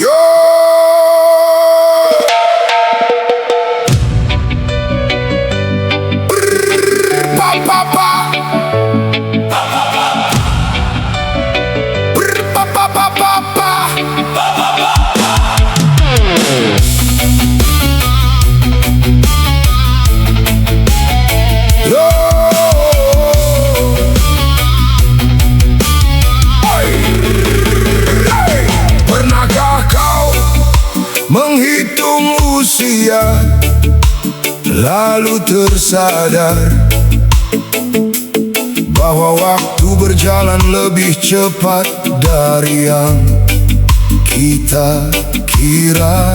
Yo. Pa pa pa. Pa pa pa pa pa. Yo. Pernahkah kau menghitung usia lalu tersadar bahwa waktu berjalan lebih cepat dari yang kita kira?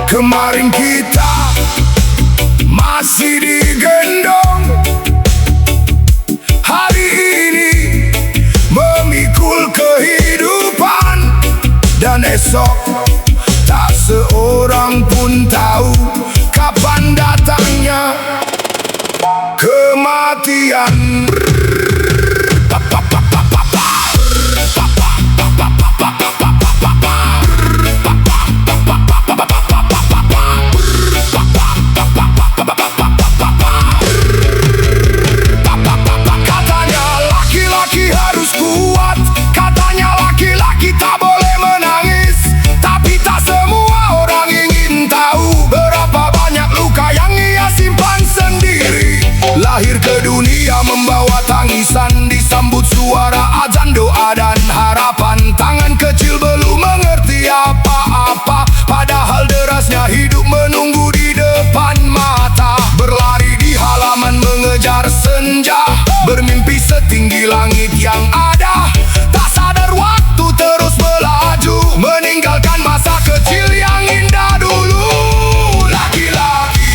Kemarin kita masih digendong, hari ini memikul kehidupan, dan esok tak seorang pun tahu kapan datangnya kematian. Katanya laki-laki harus kuat, katanya laki-laki tak boleh menangis, tapi tak semua orang ingin tahu berapa banyak luka yang ia simpan sendiri. Lahir ke dunia membawa tangisan, disambut suara azan, doa dan harapan. Tangan kecil belum mengerti apa-apa, padahal derasnya hidup menunggu di depan mata. Berlari di halaman mengejar senja, bermimpi setinggi langit yang ada. Tak sadar waktu terus melaju, meninggalkan masa kecil yang indah dulu. Laki-laki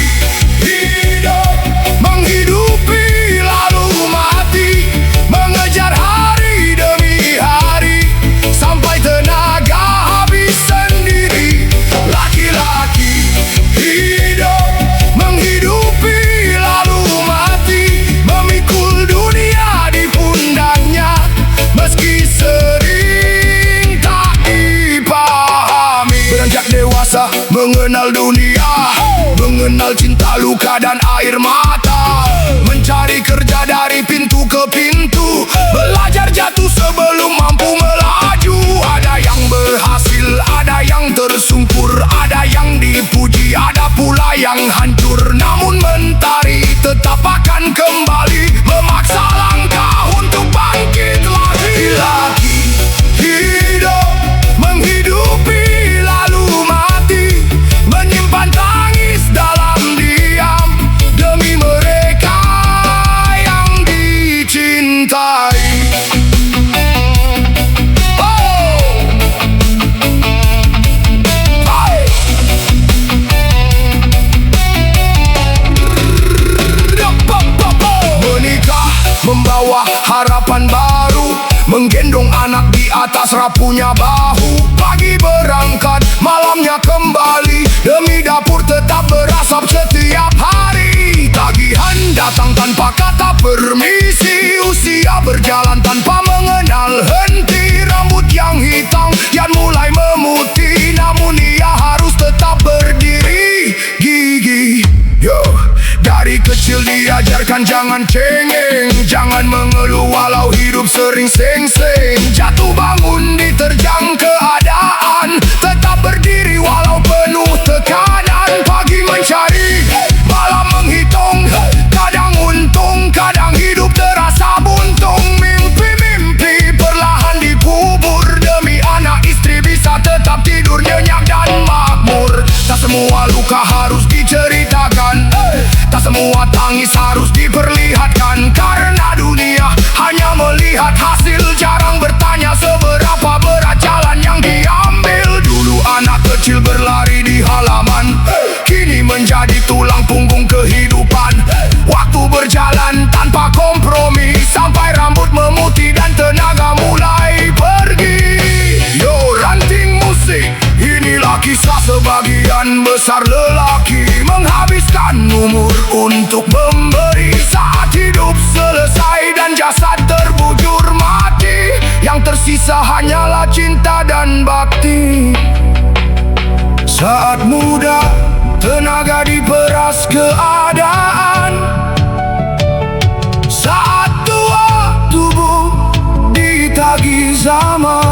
hidup, menghidupi lalu mati, mengejar hari demi hari, sampai tenaga habis sendiri. Laki-laki hidup, menghidupi lalu mati, memikul dunia di pundaknya, meski sering tak dipahami. Beranjak dewasa, mengenal dunia, mengenal cinta, luka dan air mata, mencari kerja dari pintu ke pintu, belajar jatuh sebelum mampu melaju. Ada yang berhasil, ada yang tersungkur, ada yang dipuji, ada pula yang hancur. Namun mentari tetap akan kembali, memaksa langkah untuk bangkit lagi. Laki hidup, menghidupi lalu mati, menyimpan tangis dalam diam demi mereka yang dicintai. Menikah membawa harapan baru, menggendong anak di atas rapuhnya bahu. Pagi berangkat, malamnya kembali, demi dapur tetap berasap setiap hari. Tagihan datang tanpa kata permisi, usia berjalan tanpa mengenal henti. Rambut yang hitam kian mulai memutih, namun ia harus tetap berdiri gigih. Yo, dari kecil diajarkan jangan cengeng, jangan mengeluh walau hidup sering seng-seng. Jatuh bangun diterjang keadaan, tetap berdiri walau penuh tekanan. Pagi mencari, malam menghitung, kadang untung, kadang hidup terasa buntung. Mimpi-mimpi perlahan dikubur, demi anak istri bisa tetap tidur nyenyak dan makmur. Tak semua luka harus diceritakan, tak semua tangis harus diperlihatkan, karena dunia hanya melihat hasil, jarang bertanya dewasa hanyalah cinta dan bakti. Saat muda, tenaga diperas keadaan. Saat tua, tubuh ditagih zaman.